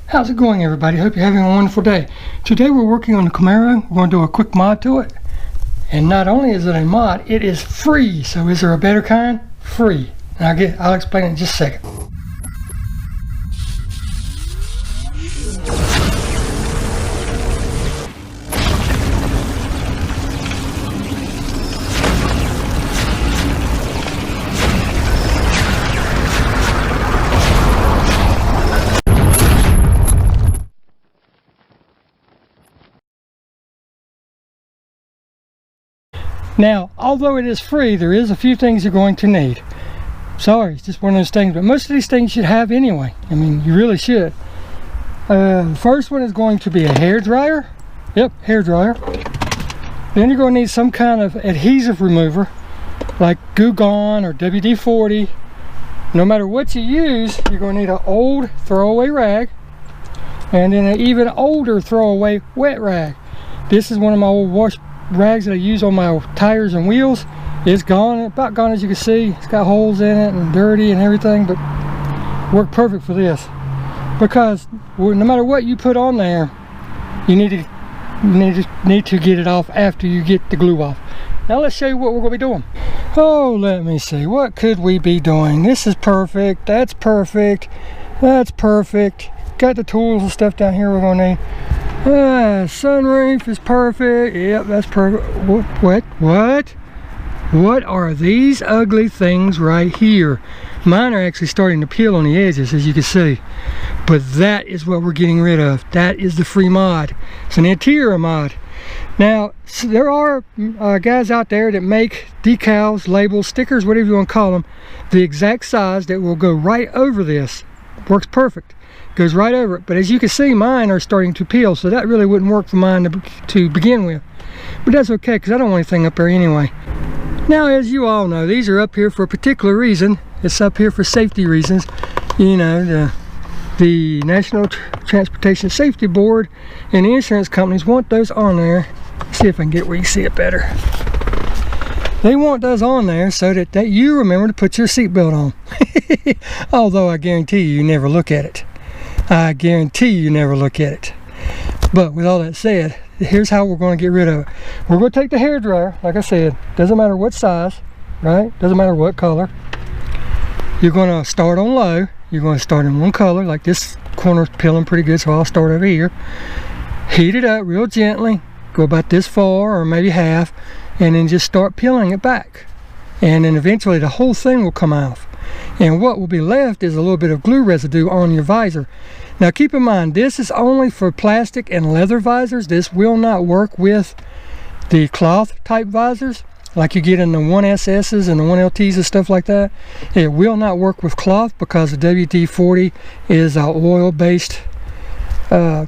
How's it going, everybody? Hope you're having a wonderful day. Today we're working on the Camaro. We're going to do a quick mod to it. And not only is it a mod, it is free. So is there a better kind? Free. And I'll explain it in just a second. Now, although it is free, there is a few things you're going to need. Sorry, it's just one of those things, but most of these things you should have anyway. I mean, you really should. The first one is going to be a hair dryer. Yep, hair dryer. Then you're going to need some kind of adhesive remover, like Goo Gone or WD-40. No matter what you use, you're going to need an old throwaway rag, and then an even older throwaway wet rag. This is one of my old wash rags that I use on my tires and wheels. It's gone, about gone as you can see. It's got holes in it and dirty and everything, but worked perfect for this, because no matter what you put on there, you need to get it off after you get the glue off. Now let's show you what we're going to be doing. Oh, let me see, what could we be doing? This is perfect, that's perfect, that's perfect. Got the tools and stuff down here we're going to need. Sunroof is perfect. Yep, that's perfect. What are these ugly things right here? Mine are actually starting to peel on the edges, as you can see. But that is what we're getting rid of. That is the free mod. It's an interior mod. Now, there are guys out there that make decals, labels, stickers, whatever you want to call them, the exact size that will go right over this. Works perfect. Goes right over it, but as you can see, mine are starting to peel, so that really wouldn't work for mine to begin with. But that's okay, because I don't want anything up there anyway. Now, as you all know, these are up here for a particular reason. It's up here for safety reasons. You know, the National Transportation Safety Board and the insurance companies want those on there. Let's see if I can get where you see it better. They want those on there so that you remember to put your seatbelt on. Although I guarantee you never look at it. I guarantee you never look at it. But with all that said, here's how we're going to get rid of it. We're going to take the hair dryer, like I said, doesn't matter what size, right? Doesn't matter what color. You're going to start on low. You're going to start in one color, like this corner's peeling pretty good, so I'll start over here. Heat it up real gently, go about this far or maybe half, and then just start peeling it back. And then eventually the whole thing will come off. And what will be left is a little bit of glue residue on your visor. Now keep in mind, this is only for plastic and leather visors. This will not work with the cloth type visors like you get in the 1SS's and the 1LT's and stuff like that. It will not work with cloth because the WD-40 is an oil-based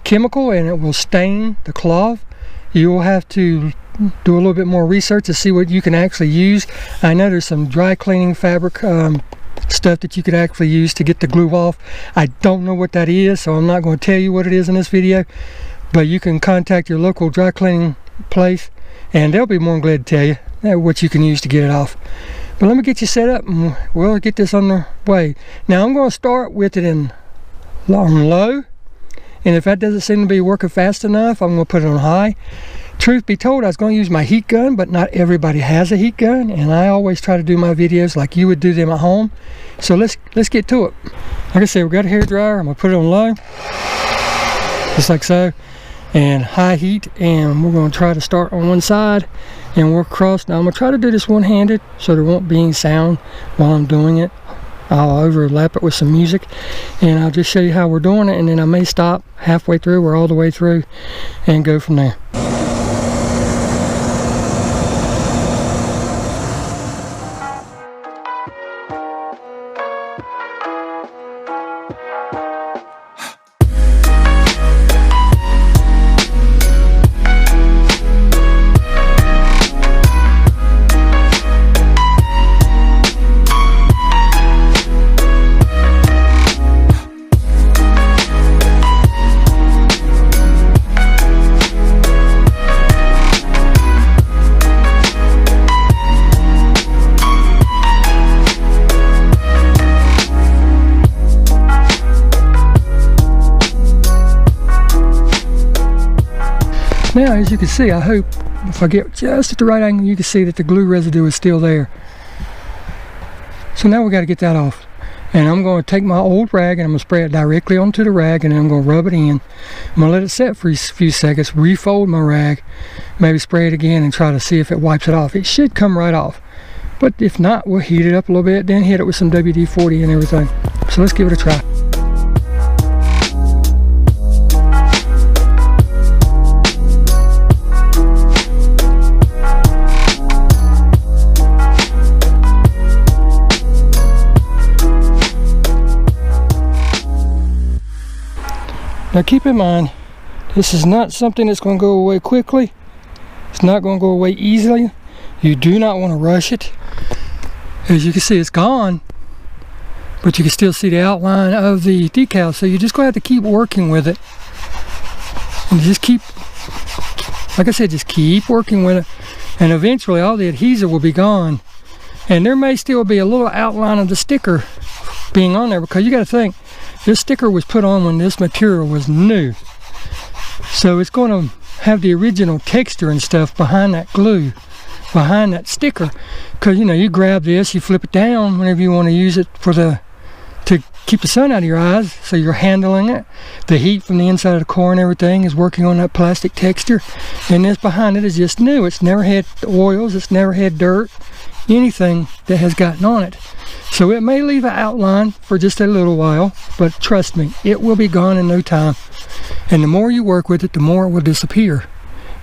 chemical, and it will stain the cloth. You will have to do a little bit more research to see what you can actually use. I know there's some dry cleaning fabric stuff that you could actually use to get the glue off. I don't know what that is, so I'm not going to tell you what it is in this video, but you can contact your local dry cleaning place and they'll be more than glad to tell you what you can use to get it off. But let me get you set up and we'll get this on the way. Now I'm going to start with it on low, and if that doesn't seem to be working fast enough, I'm going to put it on high. Truth be told, I was going to use my heat gun, but not everybody has a heat gun, and I always try to do my videos like you would do them at home. So let's get to it. Like I said, we've got a hair dryer. I'm going to put it on low, just like so, and high heat, and we're going to try to start on one side and work across. Now I'm going to try to do this one-handed so there won't be any sound while I'm doing it. I'll overlap it with some music, and I'll just show you how we're doing it, and then I may stop halfway through or all the way through and go from there. Now, as you can see, I hope if I get just at the right angle, you can see that the glue residue is still there. So now we got to get that off. And I'm going to take my old rag and I'm going to spray it directly onto the rag, and then I'm going to rub it in. I'm going to let it set for a few seconds, refold my rag, maybe spray it again and try to see if it wipes it off. It should come right off. But if not, we'll heat it up a little bit, then hit it with some WD-40 and everything. So let's give it a try. Now keep in mind, this is not something that's going to go away quickly. It's not going to go away easily. You do not want to rush it. As you can see, it's gone, but you can still see the outline of the decal. So you're just going to have to keep working with it. And just keep, like I said, just keep working with it. And eventually all the adhesive will be gone. And there may still be a little outline of the sticker being on there, because you got to think, this sticker was put on when this material was new. So it's going to have the original texture and stuff behind that glue, behind that sticker. Because, you know, you grab this, you flip it down whenever you want to use it for to keep the sun out of your eyes, so you're handling it. The heat from the inside of the car and everything is working on that plastic texture. And this behind it is just new. It's never had oils, it's never had dirt, anything that has gotten on it. So it may leave an outline for just a little while, but trust me, it will be gone in no time. And the more you work with it, the more it will disappear.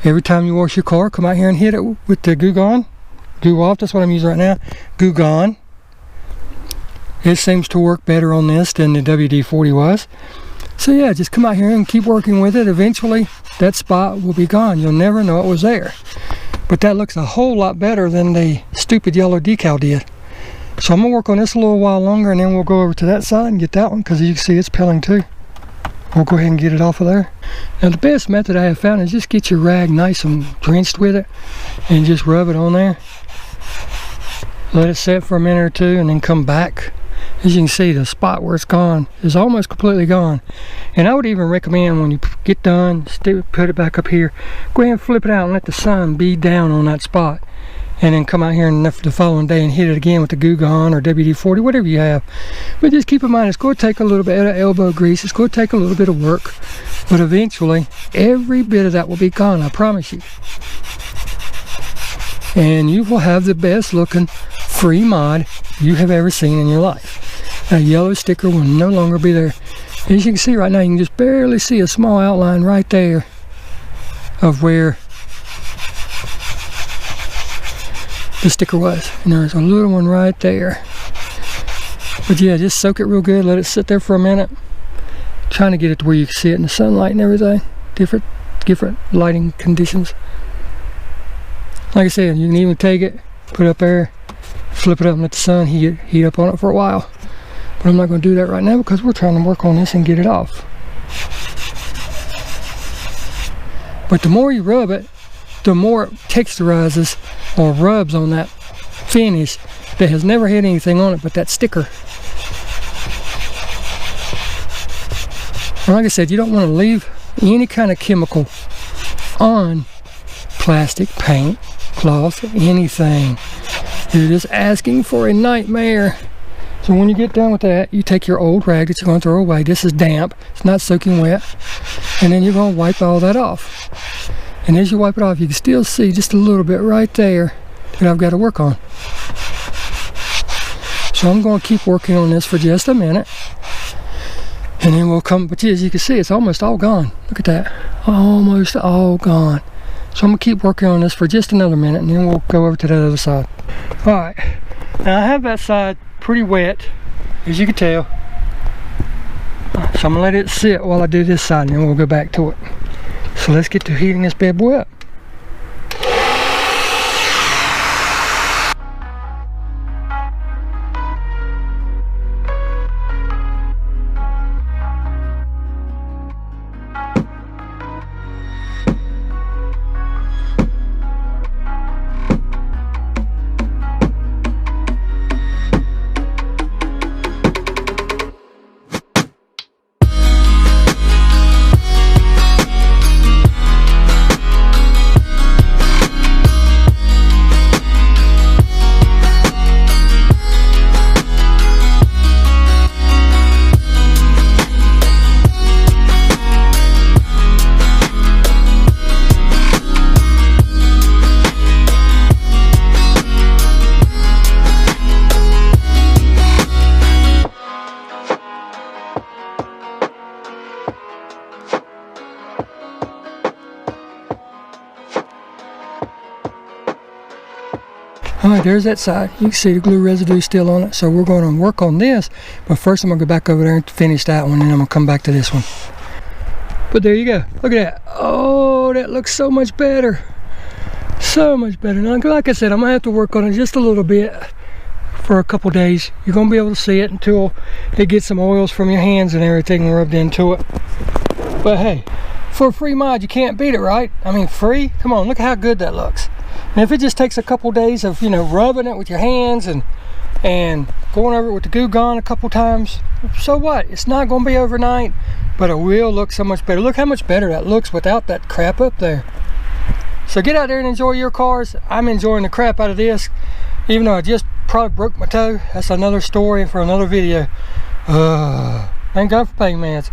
Every time you wash your car, come out here and hit it with the Goo Gone. Goo Off, that's what I'm using right now. Goo Gone. It seems to work better on this than the WD-40 was. So yeah, just come out here and keep working with it. Eventually, that spot will be gone. You'll never know it was there. But that looks a whole lot better than the stupid yellow decal did. So I'm going to work on this a little while longer, and then we'll go over to that side and get that one, because you can see it's peeling too. We'll go ahead and get it off of there. Now the best method I have found is just get your rag nice and drenched with it and just rub it on there. Let it set for a minute or two and then come back. As you can see, the spot where it's gone is almost completely gone. And I would even recommend when you get done, put it back up here, go ahead and flip it out and let the sun be down on that spot. And then come out here and the following day and hit it again with the Goo Gone or WD-40, whatever you have. But just keep in mind, it's going to take a little bit of elbow grease. It's going to take a little bit of work. But eventually, every bit of that will be gone, I promise you. And you will have the best looking free mod you have ever seen in your life. That yellow sticker will no longer be there. As you can see right now, you can just barely see a small outline right there of where the sticker was, and there's a little one right there. But yeah, just soak it real good, let it sit there for a minute, trying to get it to where you can see it in the sunlight and everything, different lighting conditions. Like I said, you can even take it, put it up there, flip it up and let the sun heat up on it for a while. But I'm not going to do that right now because we're trying to work on this and get it off. But the more you rub it, the more it texturizes or rubs on that finish that has never had anything on it but that sticker. And like I said, you don't want to leave any kind of chemical on plastic, paint, cloth, anything. You're just asking for a nightmare. So when you get done with that, you take your old rag that you're going to throw away. This is damp, it's not soaking wet, and then you're going to wipe all that off. And as you wipe it off, you can still see just a little bit right there that I've got to work on. So I'm going to keep working on this for just a minute. And then we'll come, but as you can see, it's almost all gone. Look at that, almost all gone. So I'm going to keep working on this for just another minute, and then we'll go over to that other side. All right, now I have that side pretty wet, as you can tell. So I'm going to let it sit while I do this side, and then we'll go back to it. So let's get to heating this bad boy up. All right, there's that side. You can see the glue residue still on it. So we're going to work on this, but first I'm going to go back over there and finish that one, and then I'm going to come back to this one. But there you go. Look at that. Oh, that looks so much better. So much better. Now, like I said, I'm going to have to work on it just a little bit for a couple days. You're going to be able to see it until it gets some oils from your hands and everything rubbed into it. But hey, for a free mod, you can't beat it, right? I mean, free? Come on, look how good that looks. And if it just takes a couple days of, you know, rubbing it with your hands and going over it with the Goo Gone a couple times, so what? It's not going to be overnight, but it will look so much better. Look how much better that looks without that crap up there. So get out there and enjoy your cars. I'm enjoying the crap out of this, even though I just probably broke my toe. That's another story for another video. Thank God for pain meds.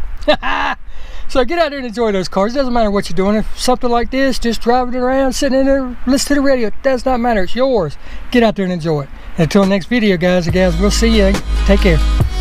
So get out there and enjoy those cars. It doesn't matter what you're doing. If something like this, just driving it around, sitting in there, listen to the radio, it does not matter. It's yours. Get out there and enjoy it. And until next video, guys and gals, we'll see you. Take care.